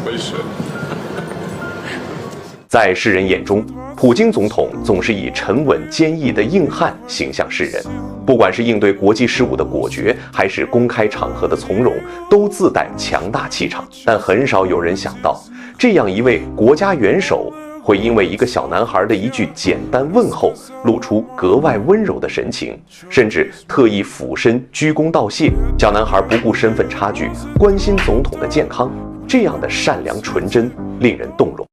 回事？在世人眼中，普京总统总是以沉稳坚毅的硬汉形象示人，不管是应对国际事务的果决，还是公开场合的从容，都自带强大气场。但很少有人想到，这样一位国家元首会因为一个小男孩的一句简单问候，露出格外温柔的神情，甚至特意俯身鞠躬道谢。小男孩不顾身份差距，关心总统的健康，这样的善良纯真令人动容。